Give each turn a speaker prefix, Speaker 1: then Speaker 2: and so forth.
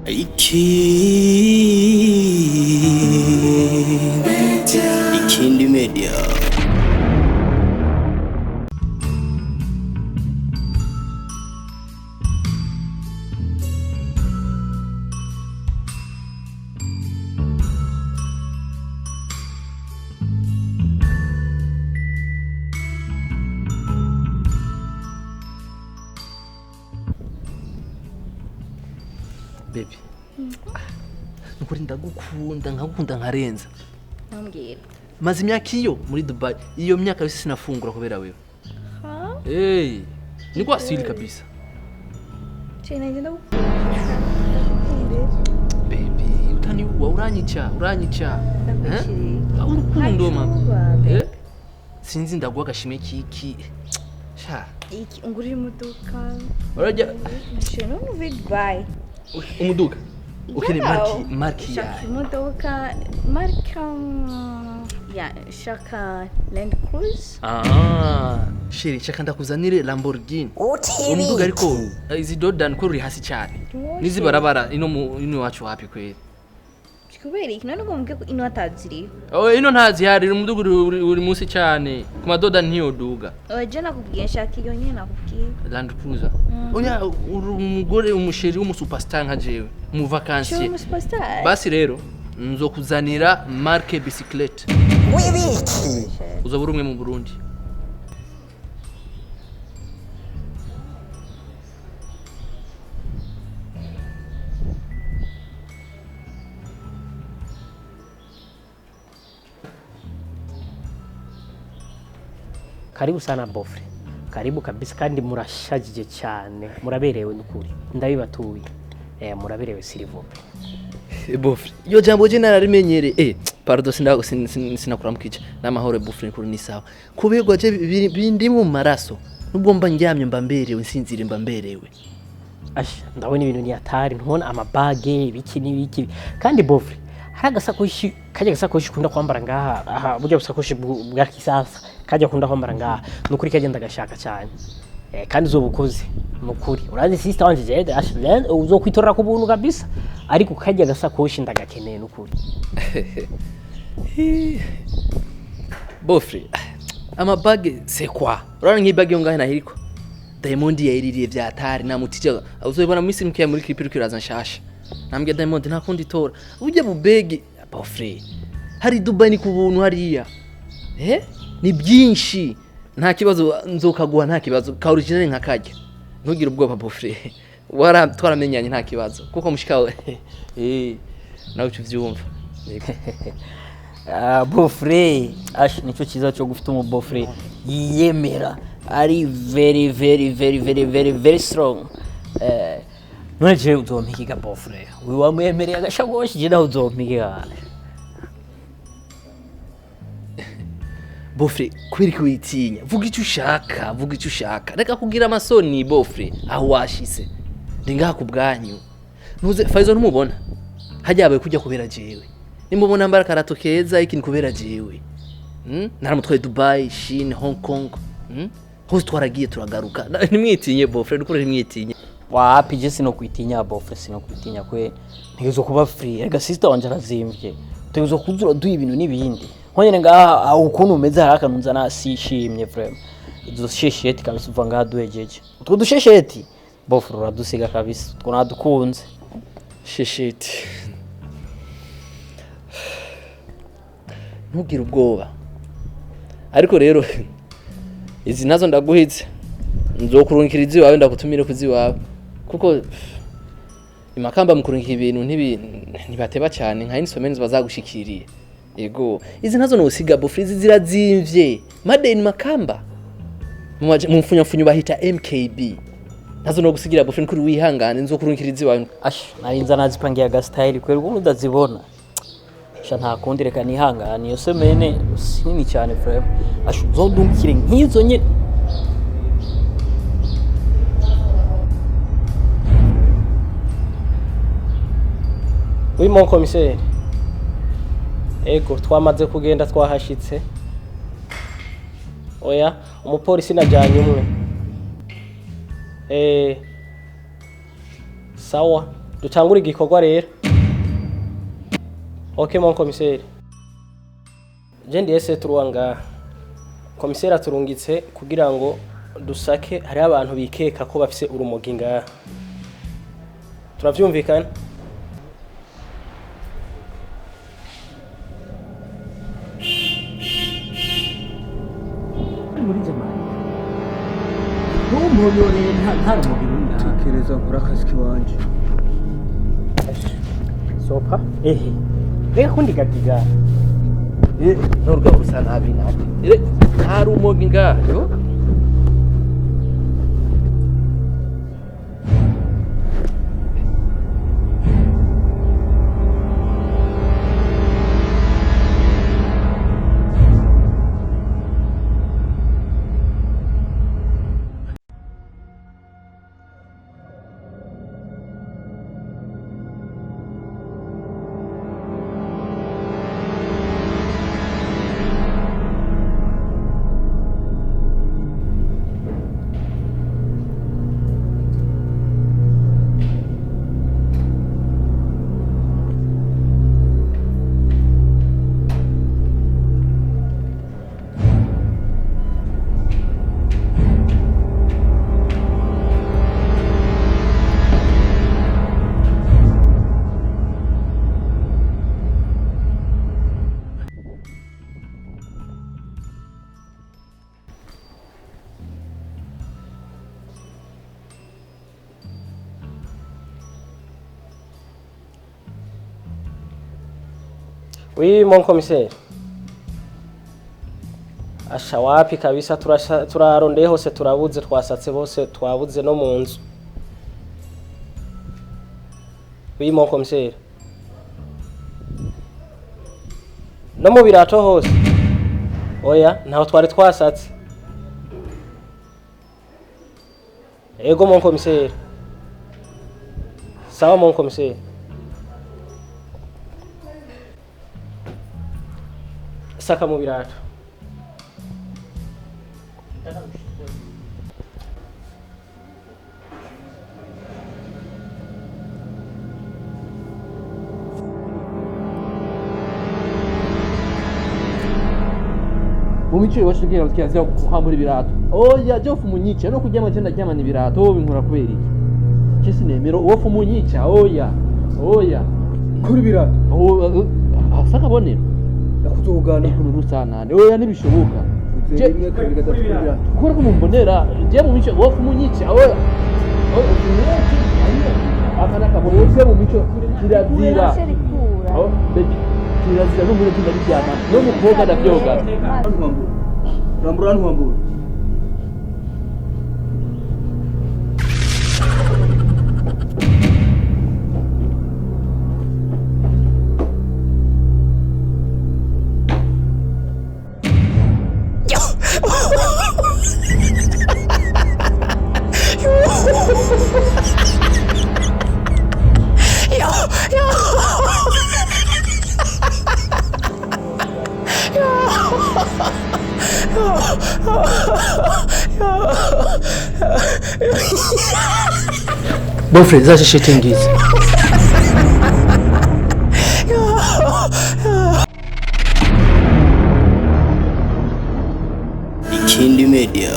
Speaker 1: Ikindi media.
Speaker 2: Baby. Nukuri ndagukunda nkagukunda nkarenza.
Speaker 3: Nambwira.
Speaker 2: Maze imyaka iyo muri Dubai. Iyo myaka yose sinafungura kubera wewe.
Speaker 3: Ha?
Speaker 2: Ni kwa asili kabisa.
Speaker 3: Chena ngenda
Speaker 2: Baby, utani uranyica. Urukundo mama. Sinzi ndaguha gashime kiki. Sha.
Speaker 3: Iki ungurira imodoka.
Speaker 2: Urajya.
Speaker 3: Sheno muve Dubai.
Speaker 2: Umuduga. Ukene marki ya.
Speaker 3: Imodoka marka ya shaka Land Cruise.
Speaker 2: Shiri shaka ndakuzanire Lamborghini. Umuduga ariko izi dodan ko ruri hasi cyane. Nizi barabara ino wacu hapi kweli.
Speaker 3: Kubera iki none ngo mbwe ino ataziri.
Speaker 2: Ino ntazi hari umuduga uri munsi cyane. Kuma dodan ntiyo duga.
Speaker 3: Je nakubwiye shaka iyo nyene nakubwiye.
Speaker 2: Land Cruiser. Oya umugore umusheri w'umusuperstar nka jewe mu vacances. Basi rero nzokuzanira marque bicyclette.
Speaker 1: Wibiki.
Speaker 2: Uzabura umwe mu Burundi.
Speaker 4: Karibu sana bofre. Karibu kabisa kandi murashajije cyane. Muraberewe n'ukuri. Ndabibatuye. Muraberewe sirivope.
Speaker 2: Bofre. Yo jambo je nararimenyere. Pardon sinakuramukije. Namahoro bofre kuri ni sawa. Kubegwa je bindi mu maraso. Nubwo mba ndyamye mba mberewe nsinzire mba mberewe.
Speaker 4: Ndabona ibintu ni atari ntubona amabage biki kandi bofre. Hari agasakoshi kajya gasakoshi kunda kwambara ngaha aha burya busakoshi bwa kisasa kajya kunda kwambara ngaha nukuri kagenda gashaka cyane kandi uzobukoze nukuri urazi sister wanje je ashlen uzokwitorera ku buntu kabisa ariko kajya gasakoshi ndagakeneye nukuri
Speaker 2: Bofre amabage c'est quoi urana nk'ibage ngaha nahiriko Diamond yayiririye byatari namutije uzobona mu isi mkiya muri clip iri kiraza nshasha nambye Diamond ntakundi tora ujye bubege Bofre hari Dubai ni kubuntu hariya ni byinshi nta kibazo nzokaguha nta kibazo ka original nkakajya ntugire ubwoba Bofre twaramenyanye nta kibazo kuko mushikawe nawe uvyumva
Speaker 4: Bofre nico kiza cyo gufite umu Bofre yiyemera ari very strong none je uzompiga Bofre we wamwemereye agashagoshi je naho uzompiga
Speaker 2: Bofre kwiriki witinya vuga icyo ushaka reka kugira amasoni Bofre aho washise ndingaha kubwanyu ntuze Faizo ntumubona hajyabaye kujya kubera jewe nimubona mbara karato keza iki nikubera jewe naramutwaye Dubai Chine Hong Kong hose twaragiye turagaruka nimwitinye Bofre dukore nimwitinye
Speaker 4: wapi je sino kwitinya Bofre sino kwitinya kwe ntizo kuba free ega sister wanje arazimvye tuzo kuzura duha ibintu nibindi nkonyene ngaha ukuntu umeze harakanunza nasishimye vraiment izo shesheti kabisa uva ngaha duhejeje utwo dushesheti Bofre uradusiga kabisa two nadukunze
Speaker 2: shesheti ntugire ubwoba ariko rero izi nazo ndaguhitse nzokurunkira izi wawe ndakutumire kuzi wawe kuko imakamba mukurunkira ibintu ntibateba cyane nka insomens bazagushikiriye yego izi nazo no usiga Bofre zirazimvye madeni makamba mu mfunyafunyo bahita MKB nazo no gusigira Bofre kuri wihangane nzokurunkira izi wawe
Speaker 4: narinza nazipangiye aga style kwera ubu ndazibona nta kundi reka nihangane iyo semene sinini cyane vraiment uzodumukire nk'izo nye Oui mon commissaire. Ego twamaze kugenda twahashitse. Oya umupolisi najanye umwe. Sawa dutangura igikorwa rero. Ok mon commissaire. Je ndi ese turuanga. Commissaire aturungitse kugira ngo dusake hari abantu bikeka ko bafise urumogi ngaha. Turavyumvikana?
Speaker 2: muri jamani ntumponyore nta rumogi runga
Speaker 1: tekereza nkora akazi kiwanje
Speaker 4: Sopa? Reka kundi gadiga.
Speaker 2: n'urwo rusa nabi nabi nta rumogi ngaho.
Speaker 4: Oui mon commissaire. Asha wapi kabisa turarondeye hose turabuze twasatse bose twabuze no mu nzu. Oui mon commissaire. No mu birato hose. Oya ntaho twari twasatse. Ego mon commissaire. Sawa mon commissaire. Saka mu birato.
Speaker 2: Mumico iwacu kirazira kuhambura ibirato. Oya je ufu munyica no kuryama je ndaryamana ibirato wowe binkora kubera iki? Kisi nemero wofu munyica oya.
Speaker 1: kuri birato
Speaker 2: Saka bonero.
Speaker 1: nakuzogana
Speaker 2: Ukuntu rusanane. Oya nibishoboka.
Speaker 1: je rimwe kabiri gatatu kuri birato
Speaker 2: Kuri kumumbonera je mumico wofu munyica oya. Ufuneki ayo akana kabonetse mumico kirazira. Oh baby kirazira no muri tunaryama no mukobwa ndavyoga.
Speaker 1: rambura ntwambura
Speaker 2: Bofre zaje shitingizi.
Speaker 1: ikindi media